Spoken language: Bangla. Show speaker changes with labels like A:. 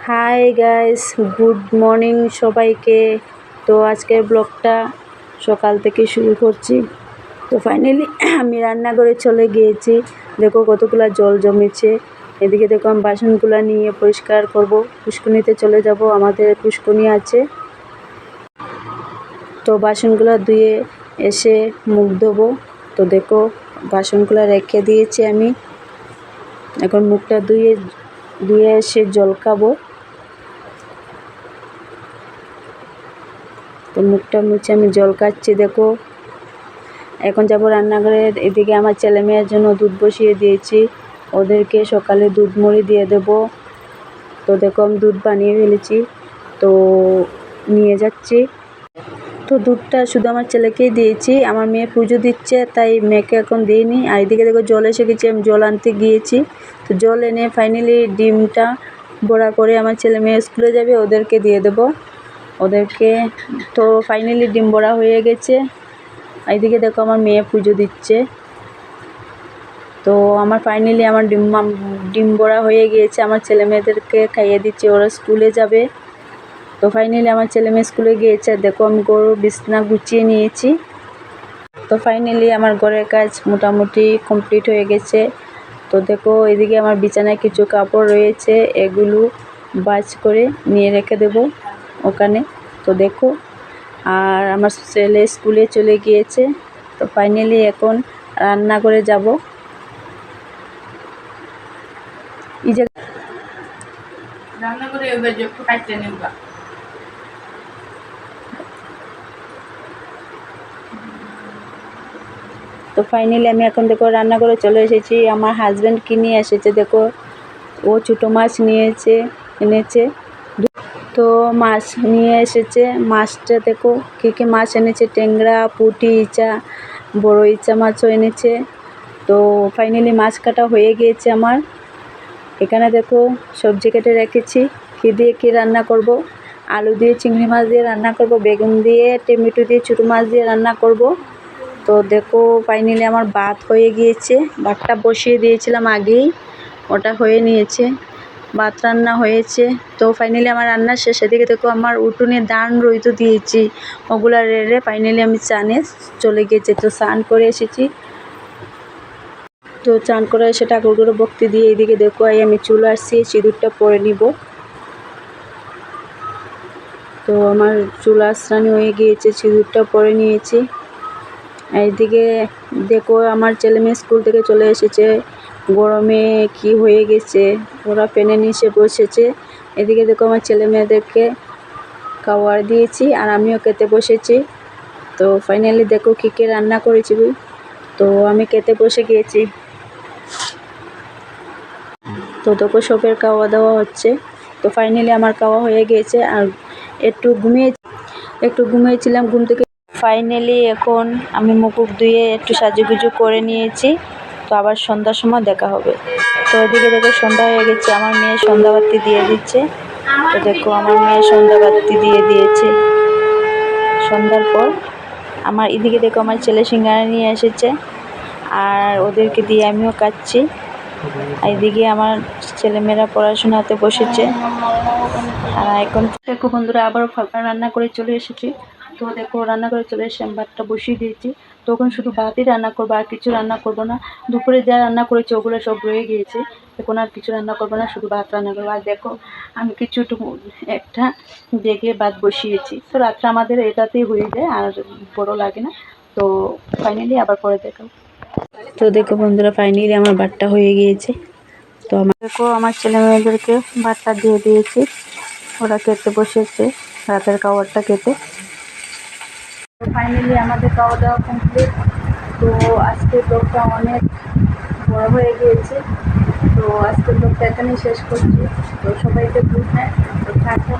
A: হাই গাইস, গুড মর্নিং সবাইকে। তো আজকের ব্লগটা সকাল থেকে শুরু করছি। তো ফাইনালি আমি রান্নাঘরে চলে গিয়েছি। দেখো কতগুলো জল জমেছে। এদিকে দেখো আমি বাসনগুলো নিয়ে পরিষ্কার করব। পুষ্কুনিতে চলে যাব, আমাদের পুষ্কুনি আছে। তো বাসনগুলো ধুয়ে এসে মুখ ধোবো। তো দেখো বাসনগুলো রেখে দিয়েছি আমি। এখন মুখটা ধুয়ে এসে জল খাবো। তো মুখটা মুছে আমি জল খাচ্ছি। দেখো এখন যাব রান্নাঘরে। এদিকে আমার ছেলে মেয়ের জন্য দুধ বসিয়ে দিয়েছি, ওদেরকে সকালে দুধ মুড়ি দিয়ে দেব। তো দেখো আমি দুধ বানিয়ে ফেলেছি, তো নিয়ে যাচ্ছি। তো দুধটা শুধু আমার ছেলেকেই দিয়েছি, আমার মেয়ে পুজো দিচ্ছে তাই মেয়েকে এখন দিইনি। আর এদিকে দেখো জল এসে গেছি, আমি জল আনতে গিয়েছি। তো জল এনে ফাইনালি ডিমটা বড়া করে আমার ছেলে মেয়ে স্কুলে যাবে, ওদেরকে দিয়ে দেব ওদেরকে। তো ফাইনালি ডিম বড়া হয়ে গেছে। এইদিকে দেখো আমার মেয়ে পুজো দিচ্ছে। তো আমার ফাইনালি আমার ডিম বড়া হয়ে গিয়েছে। আমার ছেলে মেয়েদেরকে খাইয়ে দিচ্ছি, ওরা স্কুলে যাবে। তো ফাইনালি আমার ছেলে মেয়ে স্কুলে গিয়েছে। দেখো আমি গরু বিছনা গুছিয়ে নিয়েছি। তো ফাইনালি আমার ঘরের কাজ মোটামুটি কমপ্লিট হয়ে গেছে। তো দেখো এদিকে আমার বিছানায় কিছু কাপড় রয়েছে, এগুলো ভাঁজ করে নিয়ে রেখে দেব ওখানে। তো দেখো আর আমার ছেলে স্কুলে চলে গিয়েছে। তো ফাইনালি এখন রান্না করে যাব। এই যে
B: রান্না করে এবার যে কাটতে নেবা।
A: তো ফাইনালি আমি এখন দেখো রান্না করে চলে এসেছি। আমার হাজব্যান্ড কি নিয়ে এসেছে দেখো, ও ছোটো মাছ এনেছে। তো মাছ নিয়ে এসেছে। মাছটা দেখো কী কী মাছ এনেছে, ট্যাংরা, পুঁটি, ইচা, বড় ইচা মাছও এনেছে। তো ফাইনালি মাছ কাটা হয়ে গিয়েছে আমার। এখানে দেখো সবজি কেটে রেখেছি। কী দিয়ে কী রান্না করব, আলু দিয়ে চিংড়ি মাছ দিয়ে রান্না করব, বেগুন দিয়ে, টমেটো দিয়ে, ছোটো মাছ দিয়ে রান্না করব। তো দেখো ফাইনালি আমার ভাত হয়ে গিয়েছে। ভাতটা বসিয়ে দিয়েছিলাম আগেই, ওটা হয়ে নিয়েছে, ভাত রান্না হয়েছে। তো ফাইনালি আমার রান্না শেষ। এদিকে দেখো আমার উঠোনে ধান রইতো দিয়েছি, ওগুলা রেড়ে ফাইনালি আমি চানে চলে গিয়েছি। তো স্নান করে এসেছি। তো চান করে এসে ঠাকুরগুলো ভক্তি দিয়ে এদিকে দেখো আমি চলে আসছি, সিঁদুরটা পরে নিব। তো আমার চুল আশ্রানি হয়ে গিয়েছে, সিঁদুরটা পরে নিয়েছি। এইদিকে দেখো আমার ছেলে মেয়ে স্কুল থেকে চলে এসেছে। গরমে কি হয়ে গেছে, ওরা ফ্যানের নিচে বসেছে। এদিকে দেখো আমার ছেলে মেয়েদেরকে খাবার দিয়েছি আর আমিও খেতে বসেছি। তো ফাইনালি দেখো কী কী রান্না করেছি। তো আমি খেতে বসে গিয়েছি। তো দেখো সবের খাওয়া দাওয়া হচ্ছে। তো ফাইনালি আমার খাওয়া হয়ে গিয়েছে। আর একটু ঘুমিয়েছিলাম, ঘুম থেকে ফাইনালি এখন আমি মুখ ধুয়ে একটু সাজুগুজু করে নিয়েছি। তো আবার সন্ধ্যার সময় দেখা হবে। তো এদিকে দেখো সন্ধ্যা হয়ে গেছে, আমার মেয়ে সন্ধ্যাবাতি দিয়ে দিচ্ছে। তো দেখো আমার মেয়ে সন্ধ্যাবাতি দিয়ে দিয়েছে। সন্ধ্যার পর আমার এদিকে দেখো আমার ছেলে সিঙ্গারা নিয়ে এসেছে, আর ওদেরকে দিয়ে আমিও খাচ্ছি। এইদিকে আমার ছেলেমেয়েরা পড়াশোনাতে বসেছে। আর এখন দেখো বন্ধুরা আবারও রান্না করে চলে এসেছি। তো দেখো রান্না করে চলে এসে আমি ভাতটা বসিয়ে দিয়েছি। তখন শুধু ভাতই রান্না করবো, আর কিছু রান্না করবো না। দুপুরে যা রান্না করেছি ওগুলো সব রয়ে গিয়েছে, এখন আর কিছু রান্না করবো না, শুধু ভাত রান্না করবো। আর দেখো আমি একটা জেগে ভাত বসিয়েছি। তো রাত্রে আমাদের এটাতেই হয়ে যায়, আর বড় লাগে না। তো ফাইনালি আবার পরে দেখো। তো দেখো বন্ধুরা ফাইনালি আমার ভাতটা হয়ে গিয়েছে। তো দেখো আমার ছেলে মেয়েদেরকে ভাতটা দিয়ে দিয়েছি, ওরা খেতে বসেছে রাতের খাবারটা খেতে। তো ফাইনালি আমাদের খাওয়া দাওয়া কমপ্লিট। তো আজকের ব্লগটা অনেক বড় হয়ে গিয়েছে। তো আজকের ব্লগটা এখানেই শেষ করছি। তো সবাইকে গুড নাইট, তো থাকো।